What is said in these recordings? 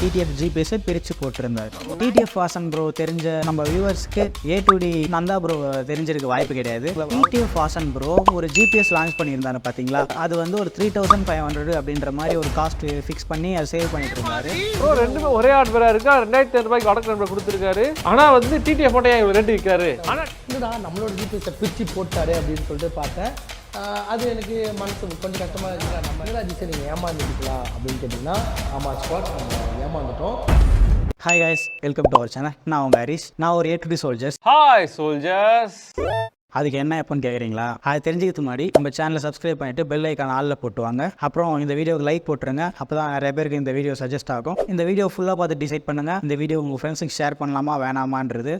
TTF GPS பிரித்து போட்டிருந்தார். TTF Vasan bro தெரிஞ்ச நம்ம வியூவர்ஸ்க்கு A2D நந்தா ப்ரோ தெரிஞ்சிருக்க வாய்ப்பு கிடையாது. டிடிஎஃப் வாசன் ப்ரோ ஒரு ஜிபிஎஸ் லான்ச் பண்ணியிருந்தாரு பார்த்தீங்களா, அது வந்து ஒரு 3500 அப்படின்ற மாதிரி ஒரு காஸ்ட் ஃபிக்ஸ் பண்ணி அதை சேவ் பண்ணிட்டு இருந்தாரு. ப்ரோ ரெண்டுமே ஒரே ஹார்ட்வேராக இருக்கா, 2500 ரூபாய்க்கு வடக்கு நம்பர் கொடுத்துருக்காரு. ஆனால் வந்து டிடிஎஃப் மட்டும் ஏன் ரேட்டு விற்காரு? ஆனால் என்னடா நம்மளோட ஜிபிஎஸை பிரித்து போட்டாரு அப்படின்னு சொல்லிட்டு பார்த்தேன். அது எனக்கு மனசு கொஞ்சம் கஷ்டமாக இருக்குல்ல. நம்ம என்ன ஜிசை நீங்கள் ஏமாந்துருக்கலாம் அப்படின்னு கேட்டிங்கன்னா, ஆமாம் ஸ்பாட் நம்ம ஏமாந்துட்டோம். Hi guys, welcome to our channel. நான் உங்கள் ஹரிஷ். நான் ஒரு A2D சோல்ஜர்ஸ். Hi soldiers. அதுக்கு என்ன எப்போன்னு கேட்குறீங்களா? அது தெரிஞ்சுக்கிறதுக்கு முன்னாடி நம்ம சேனலை சப்ஸ்கிரைப் பண்ணிட்டு பெல் ஐக்கான் ஆலில் போட்டுவாங்க. அப்புறம் இந்த வீடியோக்கு லைக் போட்டுருங்க. அப்போ தான் நிறைய பேருக்கு இந்த வீடியோ சஜஸ்ட் ஆகும். இந்த வீடியோ ஃபுல்லாக பார்த்து டிசைட் பண்ணுங்கள், இந்த வீடியோ உங்கள் ஃப்ரெண்ட்ஸுக்கு ஷேர் பண்ணலாமா வேணாமான்றது.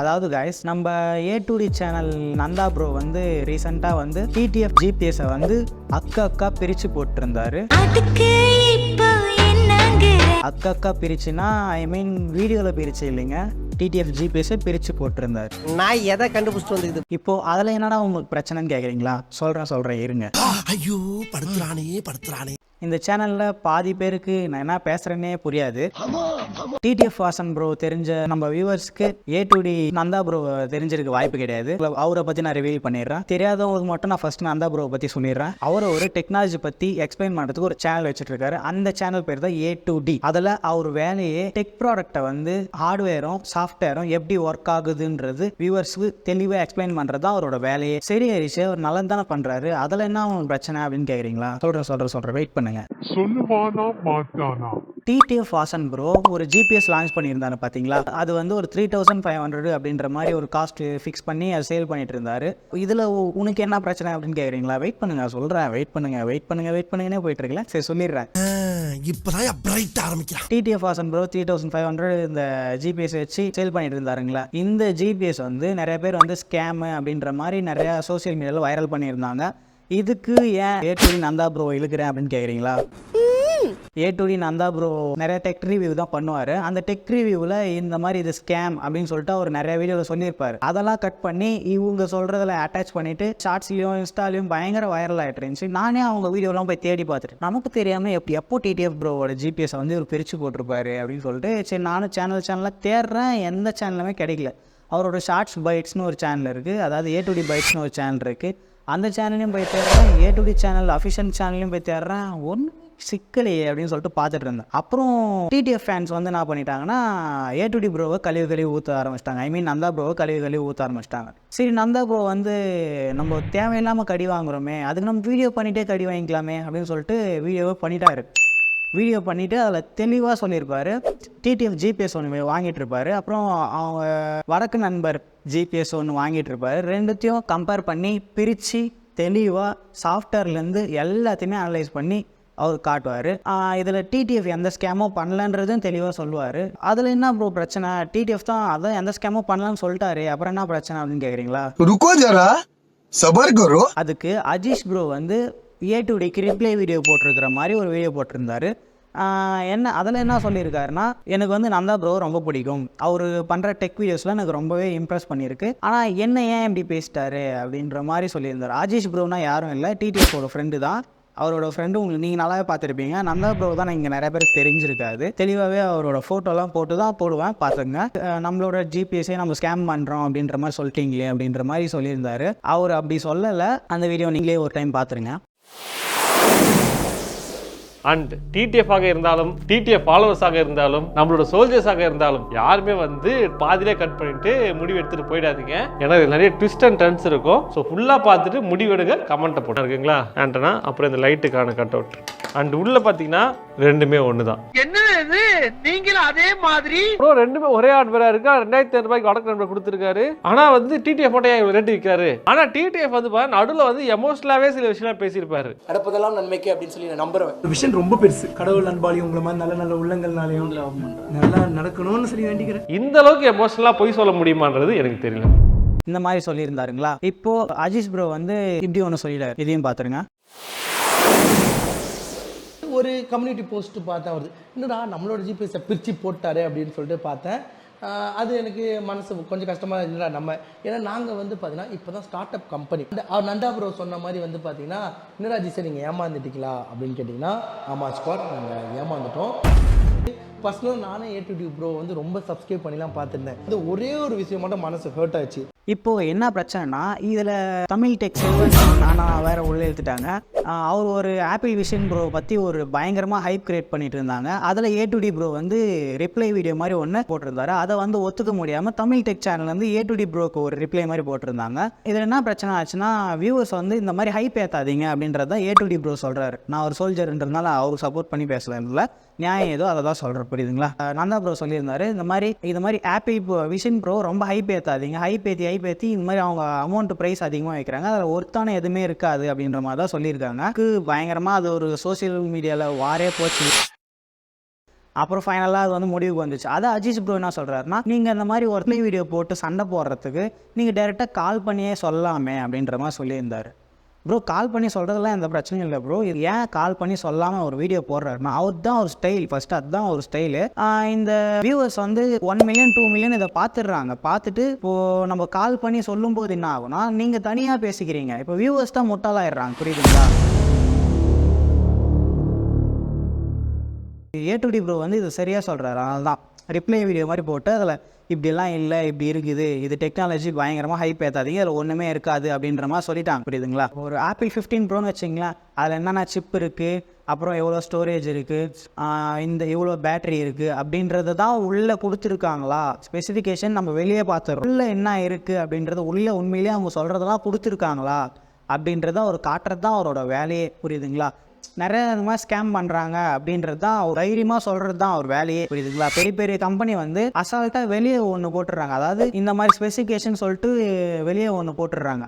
அதாவது கைஸ், நம்ம A2D சேனல் நந்தா ப்ரோ வந்து ரீசெண்டாக வந்து டிடிஎஃப் ஜிபிஎஸை வந்து அக்கா பிரித்து போட்டிருந்தாரு. அக்கா பிரிச்சுன்னா ஐ மீன் வீடியோவில் பிரிச்சு இல்லைங்க, டிடிஎஃப் ஜிபிஎஸை பிரித்து போட்டிருந்தாரு. நான் எதை கண்டுபிடிச்சிட்டு வந்துக்குது இப்போ அதில் என்னடா உங்களுக்கு பிரச்சனைன்னு கேட்குறீங்களா? சொல்கிறேன் இருங்க. ஐயோ படுத்துறானே. இந்த சேனலில் பாதி பேருக்கு நான் என்ன பேசுகிறேன்னே புரியாது. டிடிஎஃப் வாசன் ப்ரோ தெரிஞ்ச நம்ம வியூவர்ஸ்க்கு A2D நந்தா ப்ரோ தெரிஞ்சிருக்க வாய்ப்பு கிடையாது. அவரை பற்றி நான் ரிவீல் பண்ணிடுறேன். தெரியாதவங்களுக்கு மட்டும் நான் ஃபர்ஸ்ட் நந்தா ப்ரோவை பற்றி சொல்லிடுறேன். அவர் ஒரு டெக்னாலஜி பற்றி எக்ஸ்பிளைன் பண்ணுறதுக்கு ஒரு சேனல் வச்சுட்டு இருக்காரு. அந்த சேனல் பேர் தான் A2D. அதில் அவர் வேலையே டெக் ப்ராடக்டை வந்து ஹார்ட்வேரும் சாஃப்ட்வேரும் எப்படி ஒர்க் ஆகுதுன்றது வியூவர்ஸ்க்கு தெளிவாக எக்ஸ்பிளைன் பண்ணுறது தான் அவரோட வேலையே. சரி ஹரிஷ், அவர் நல்லது தானே பண்ணுறாரு, அதில் என்ன உங்களுக்கு பிரச்சனை அப்படின்னு கேட்குறீங்களா? சொல்கிறேன் வெயிட் பண்ணுங்க. சொல்லுவானா மாட்டானா? டிடிஎஃப் வாசன் ப்ரோ ஒரு ஜிபிஎஸ் லான்ச் பண்ணியிருந்தாரு பார்த்தீங்களா, அது வந்து ஒரு 3500 அப்படின்ற மாதிரி ஒரு காஸ்ட் ஃபிக்ஸ் பண்ணி அதை சேல் பண்ணிட்டு இருந்தாரு. இதில் உனக்கு என்ன பிரச்சனை அப்படின்னு கேட்குறீங்களா? வெயிட் பண்ணுங்க, சொல்கிறேன். வெயிட் பண்ணுங்கன்னே போயிட்டு இருக்கல. சரி சொல்லிடுறேன். இப்போதான் பிரைட் ஆரம்பிக்கிறான். டிடிஎஃப் வாசன் ப்ரோ 3500 இந்த ஜிபிஎஸ் வச்சு சேல் பண்ணிட்டு இருந்தாருங்களா. இந்த ஜிபிஎஸ் வந்து நிறைய பேர் வந்து ஸ்கேமு அப்படின்ற மாதிரி நிறையா சோசியல் மீடியாவில் வைரல் பண்ணியிருந்தாங்க. இதுக்கு ஏன் A2D நந்தா ப்ரோ இழுக்கிறேன் அப்படின்னு கேட்குறீங்களா? A2D நந்தா ப்ரோ நிறைய டெக் ரிவ்யூ தான் பண்ணுவார். அந்த டெக் ரிவ்யூவில் இந்த மாதிரி இது ஸ்கேம் அப்படின்னு சொல்லிட்டு அவர் நிறைய வீடியோவில் சொல்லியிருப்பார். அதெல்லாம் கட் பண்ணி இவங்க சொல்கிறதில் அட்டாச் பண்ணிவிட்டு ஷார்ட்ஸ்லையும் இன்ஸ்டாலையும் பயங்கர வைரல் ஆகிட்டு இருந்துச்சு. நானே அவங்க வீடியோலாம் போய் தேடி பார்த்துட்டு நமக்கு தெரியாமல் எப்போ டிடிஎஃப் ப்ரோவோட ஜிபிஎஸை வந்து ஒரு பிரித்து போட்டிருப்பாரு அப்படின்னு சொல்லிட்டு சரி நானும் சேனலில் தேடுறேன். எந்த சேனலுமே கிடைக்கல. அவரோட ஷார்ட்ஸ் பைட்ஸ்னு ஒரு சேனல் இருக்குது, அதாவது A2D பைட்ஸ்னு ஒரு சேனல் இருக்குது. அந்த சேனலையும் போய் தேடுறேன், A2D சேனல் அஃபிஷியல் சேனலையும் போய் தேடுறேன். ஒன்றும் சிக்கலையே அப்படின்னு சொல்லிட்டு பார்த்துட்டு இருந்தேன். அப்புறம் டிடிஎஃப் ஃபேன்ஸ் வந்து என்ன பண்ணிட்டாங்கன்னா A2D ப்ரோவை கழிவு ஊற்ற ஆரம்பிச்சிட்டாங்க. ஐ மீன் நந்தா ப்ரோவை கழிவு ஊற்ற ஆரம்பிச்சிட்டாங்க. சரி நந்தா ப்ரோ வந்து நம்ம தேவையில்லாமல் கடி வாங்குறோமே, அதுக்கு நம்ம வீடியோ பண்ணிகிட்டே கடி வாங்கிக்கலாமே அப்படின்னு சொல்லிட்டு வீடியோவை பண்ணிட்டாரு. வீடியோ பண்ணிவிட்டு அதில் தெளிவாக சொல்லியிருப்பார். டிடிஎஃப் ஜிபிஎஸ் ஒன்று வாங்கிட்டு இருப்பார், அப்புறம் அவங்க வடக்கு நண்பர் ஜிபிஎஸ் ஒன்று வாங்கிட்டு இருப்பார். ரெண்டுத்தையும் கம்பேர் பண்ணி பிரித்து தெளிவாக சாஃப்ட்வேர்லேருந்து எல்லாத்தையுமே அனலைஸ் பண்ணி அவர் காட்டுவார். இதில் டிடிஎஃப் எந்த ஸ்கேமும் பண்ணலன்றதும் தெளிவாக சொல்லுவார். அதில் என்ன ப்ரோ பிரச்சனை? டிடிஎஃப் தான் அதான் எந்த ஸ்கேமும் பண்ணலான்னு சொல்லிட்டாரு, அப்புறம் என்ன பிரச்சனை அப்படின்னு கேட்குறீங்களா? அதுக்கு அஜீஷ் ப்ரோ வந்து A2Dக்கு ரிப்ளை வீடியோ போட்டிருக்கிற மாதிரி ஒரு வீடியோ போட்டிருந்தாரு. அதில் என்ன சொல்லியிருக்காருன்னா, எனக்கு வந்து நந்தா ப்ரோ ரொம்ப பிடிக்கும், அவர் பண்ணுற டெக் வீடியோஸ்லாம் எனக்கு ரொம்பவே இம்ப்ரெஸ் பண்ணியிருக்கு, ஆனால் என்ன ஏன் இப்படி பேசிட்டாரு அப்படின்ற மாதிரி சொல்லியிருந்தார். அஜீஷ் ப்ரோனா யாரும் இல்லை, டிடிஎஃபோட ஃப்ரெண்டு தான். அவரோட ஃப்ரெண்டு உங்களுக்கு நீங்கள் நல்லாவே பார்த்துருப்பீங்க. நந்தா ப்ரோ தான் இங்கே நிறைய பேருக்கு தெரிஞ்சிருக்காது. தெளிவாகவே அவரோட ஃபோட்டோலாம் போடுவேன் பார்த்துங்க. நம்மளோட ஜிபிஎஸ்ஸே நம்ம ஸ்கேம் பண்ணுறோம் அப்படின்ற மாதிரி சொல்லிட்டீங்களே அப்படின்ற மாதிரி சொல்லியிருந்தாரு. அவர் அப்படி சொல்லலை. அந்த வீடியோ நீங்களே ஒரு டைம் பார்த்துருங்க. அண்ட் டிடிஎஃப் இருந்தாலும் டிடிஎஃப் ஃபாலோவர்ஸாக இருந்தாலும் நம்மளோட சோல்ஜர்ஸாக இருந்தாலும் யாருமே வந்து பாதியிலே கட் பண்ணிட்டு முடிவு எடுத்துட்டு போயிடாதீங்க. ஏன்னா நிறைய ட்விஸ்ட் அண்ட் டர்ன்ஸ் இருக்கும். ஸோ ஃபுல்லாக பார்த்துட்டு முடிவெடுங்க, கமெண்ட்டை போட்டு இருக்குங்களா ஆண்டனா. அப்புறம் இந்த லைட்டுக்கான கட் அவுட் அண்ட் உள்ள பார்த்தீங்கன்னா ரெண்டுமே ஒன்று தான். என்ன இது நீங்களும் அதே மாதிரி ப்ரோ ரெண்டுமே ஒரே ஹார்ட்வேராக இருக்கா, 2500 ரூபாய்க்கு வடக்கு நம்பர் கொடுத்துருக்காரு. ஆனால் வந்து டிடிஎஃப் மட்டும் ஏன் ரேட்டு விற்காரு? ஆனால் டிடிஎஃப் வந்து நடுவில் வந்து எமோஷனலாகவே சில விஷயம் பேசியிருப்பாரு. நடப்பதெல்லாம் நன்மைக்கு அப்படின்னு சொல்லி நான் நம்புறேன். விஷயம் ரொம்ப பெருசு. கடவுள் அன்பாலையும் உங்களை மாதிரி நல்ல நல்ல உள்ளங்கள்னாலையும் நல்லா நடக்கணும்னு சொல்லி வேண்டிக்கிறேன். இந்த அளவுக்கு எமோஷனலாக போய் சொல்ல முடியுமான்றது எனக்கு தெரியல. இந்த மாதிரி சொல்லியிருந்தாருங்களா. இப்போ அஜீஷ் ப்ரோ வந்து இப்படி ஒன்று சொல்லிடாரு, இதையும் பார்த்துருங்க. ஒரு கம்யூனிட்டி போஸ்ட் பார்த்தேன், வருது என்னடா நம்மளோட ஜிபிஎஸை பிரித்து போட்டாரு அப்படின்னு சொல்லிட்டு பார்த்தேன். அது எனக்கு மனசு கொஞ்சம் கஷ்டமாக இல்லை நம்ம. ஏன்னா நாங்கள் வந்து பார்த்தீங்கன்னா இப்போ தான் ஸ்டார்ட் அப் கம்பெனி. அவர் நந்தா ப்ரோ சொன்ன மாதிரி வந்து பார்த்தீங்கன்னா, என்னடா ஜிசே நீங்கள் ஏமாந்துட்டீங்களா அப்படின்னு கேட்டிங்கன்னா, ஆமாம் ஸ்குவாட் நாங்கள் ஏமாந்துட்டோம். பர்சனலாக நானே A2D ப்ரோ வந்து ரொம்ப சப்ஸ்கிரைப் பண்ணிலாம் பார்த்துருந்தேன். அது ஒரே ஒரு விஷயம் மட்டும் மனசு ஹர்ட் ஆச்சு. இப்போ என்ன பிரச்சனைனா, இதில் தமிழ் டெக் செல்வன் நானா வேற உள்ள எழுத்துட்டாங்க. அவர் ஒரு ஆப்பிள் விஷன் ப்ரோ பற்றி ஒரு பயங்கரமாக ஹைப் கிரியேட் பண்ணிட்டு இருந்தாங்க. அதில் A2D ப்ரோ வந்து ரிப்ளை வீடியோ மாதிரி ஒன்று போட்டிருந்தாரு. அதை வந்து ஒத்துக்க முடியாமல் தமிழ் டெக் சேனல் வந்து A2D ப்ரோக்கு ஒரு ரிப்ளை மாதிரி போட்டிருந்தாங்க. இதில் என்ன பிரச்சனை ஆச்சுன்னா, வியூவர்ஸ் வந்து இந்த மாதிரி ஹைப் ஏற்றாதீங்க அப்படின்றத A2D ப்ரோ சொல்கிறாரு. நான் ஒரு சோல்ஜர்ன்றதுனால அவருக்கு சப்போர்ட் பண்ணி பேசல, நியாயம் ஏதோ அதை தான் சொல்கிறேன், புரியுதுங்களா? நந்தா ப்ரோ சொல்லியிருந்தாரு, இந்த மாதிரி ஆப்பிள் விஷன் ப்ரோ ரொம்ப ஹைப் ஏற்றாதீங்க, ஹைப் ஏற்றி இந்த மாதிரி அவங்க அமௌண்ட் ப்ரைஸ் அதிகமாக வைக்கிறாங்க, அதில் ஒருத்தான எதுவுமே இருக்காது அப்படின்ற மாதிரி தான் சொல்லியிருக்காங்க. பயங்கரமாக அது ஒரு சோசியல் மீடியாவில் வாரே போச்சு. அப்புறம் ஃபைனலாக அது வந்து முடிவுக்கு வந்துச்சு. அதை அஜித் ப்ரோ என்ன சொல்கிறாருன்னா, நீங்கள் இந்த மாதிரி ஒரு வீடியோ போட்டு சண்டை போடுறதுக்கு நீங்கள் டைரெக்டாக கால் பண்ணியே சொல்லலாமே அப்படின்ற மாதிரி சொல்லியிருந்தார். ப்ரோ கால் பண்ணி சொல்கிறதுலாம் எந்த பிரச்சனையும் இல்லை ப்ரோ. இது ஏன் கால் பண்ணி சொல்லாமல் ஒரு வீடியோ போடுறாருன்னா, அவர் தான் ஒரு ஸ்டைல், ஃபஸ்ட்டு அதுதான் ஒரு ஸ்டைலு. இந்த வியூவர்ஸ் வந்து 1 மில்லியன் 2 மில்லியன் இதை பார்த்துடுறாங்க. பார்த்துட்டு இப்போது நம்ம கால் பண்ணி சொல்லும்போது என்ன ஆகுனா, நீங்கள் தனியாக பேசிக்கிறீங்க. இப்போ வியூவர்ஸ் தான் முட்டாளாயிடுறாங்க, புரியுதுங்களா? A2D ப்ரோ வந்து இது சரியாக சொல்கிறாரு. அதனால தான் ரிப்ளை வீடியோ மாதிரி போட்டு அதில் இப்படிலாம் இல்லை, இப்படி இருக்குது, இது டெக்னாலஜி பயங்கரமாக ஹைப் ஏற்றாதீங்க, அதில் ஒன்றுமே இருக்காது அப்படின்ற மாதிரி சொல்லிட்டாங்க, புரியுதுங்களா? ஒரு ஆப்பிள் 15 ப்ரோன்னு வச்சிங்களேன், அதில் என்னென்ன சிப் இருக்குது, அப்புறம் எவ்வளோ ஸ்டோரேஜ் இருக்குது, இந்த எவ்வளோ பேட்டரி இருக்குது அப்படின்றது தான் உள்ளே கொடுத்துருக்காங்களா? ஸ்பெசிஃபிகேஷன் நம்ம வெளியே பார்த்துறோம். உள்ளே என்ன இருக்குது அப்படின்றது உள்ளே உண்மையிலேயே அவங்க சொல்கிறதெல்லாம் கொடுத்துருக்காங்களா அப்படின்றத அவர் காட்டுறது தான் அவரோட வேலையே, புரியுதுங்களா? நிறைய இந்த மாதிரி ஸ்கேம் பண்ணுறாங்க அப்படின்றது தான் அவர் தைரியமாக சொல்கிறது தான் அவர் வேலையே, புரியுதுங்களா? பெரிய பெரிய கம்பெனி வந்து அசால்ட்டாக வெளியே ஒன்று போட்டுடுறாங்க. அதாவது இந்த மாதிரி ஸ்பெசிஃபிகேஷன் சொல்லிட்டு வெளியே ஒன்று போட்டுடுறாங்க.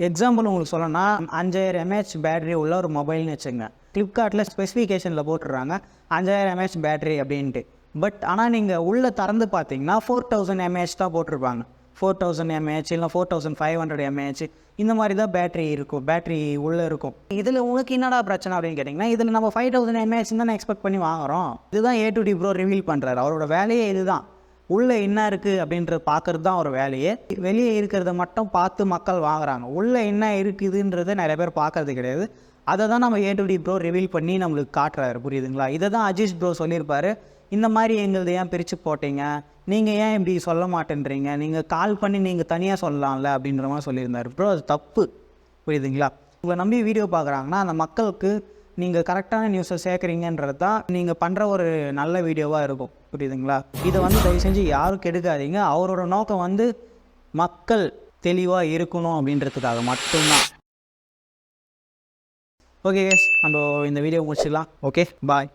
எக்ஸாம்பிள் உங்களுக்கு சொல்லணும்னா, 5000 mAh பேட்டரி உள்ள ஒரு மொபைல்னு வச்சுங்க. ஃப்ளிப்கார்ட்டில் ஸ்பெசிஃபிகேஷனில் போட்டுடுறாங்க 5000 mAh பேட்டரி அப்படின்ட்டு. பட் ஆனால் நீங்கள் உள்ளே திறந்து பார்த்தீங்கன்னா 4000 mAh தான் போட்டிருப்பாங்க. 4000 mAh இல்லை 4500 mAh இந்த மாதிரி தான் பேட்டரி இருக்கும், பேட்டரி உள்ளே இருக்கும். இதில் உங்களுக்கு என்னடா பிரச்சனை அப்படின்னு கேட்டிங்கன்னா, இதில் நம்ம 5000 mAh தான் எக்ஸ்பெக்ட் பண்ணி வாங்குகிறோம். இதுதான் A2D ப்ரோ ரிவீல் பண்ணுறாரு. அவரோட வேலையே இதுதான். உள்ளே என்ன இருக்குது அப்படின்றது பார்க்குறது தான் ஒரு வேலையே. வெளியே இருக்கிறத மட்டும் பார்த்து மக்கள் வாங்குறாங்க. உள்ளே என்ன இருக்குதுன்றதை நிறைய பேர் பார்க்கறது கிடையாது. அதை தான் நம்ம A2D ப்ரோ ரிவீல் பண்ணி நம்மளுக்கு காட்டுறாரு, புரியுதுங்களா? இதை தான் அஜித் ப்ரோ சொல்லியிருப்பார். இந்த மாதிரி எங்களது ஏன் பிரித்து போட்டீங்க, நீங்கள் ஏன் இப்படி சொல்ல மாட்டேன்றீங்க, நீங்கள் கால் பண்ணி நீங்கள் தனியாக சொல்லலாம்ல அப்படின்ற மாதிரி சொல்லியிருந்தார். ப்ரோ அது தப்பு, புரியுதுங்களா? உங்களை நம்பி வீடியோ பார்க்குறாங்கன்னா அந்த மக்களுக்கு நீங்கள் கரெக்டான நியூஸை சேர்க்குறீங்கன்றது தான் நீங்கள் பண்ணுற ஒரு நல்ல வீடியோவாக இருக்கும், புரியுதுங்களா? இதை வந்து தயவு செஞ்சு யாரும் கெடுக்காதீங்க. அவரோட நோக்கம் வந்து மக்கள் தெளிவாக இருக்கணும் அப்படின்றதுக்காக மட்டும்தான். ஓகே கேஸ், நம்ம இந்த வீடியோ முடிச்சிடலாம். ஓகே, பாய்.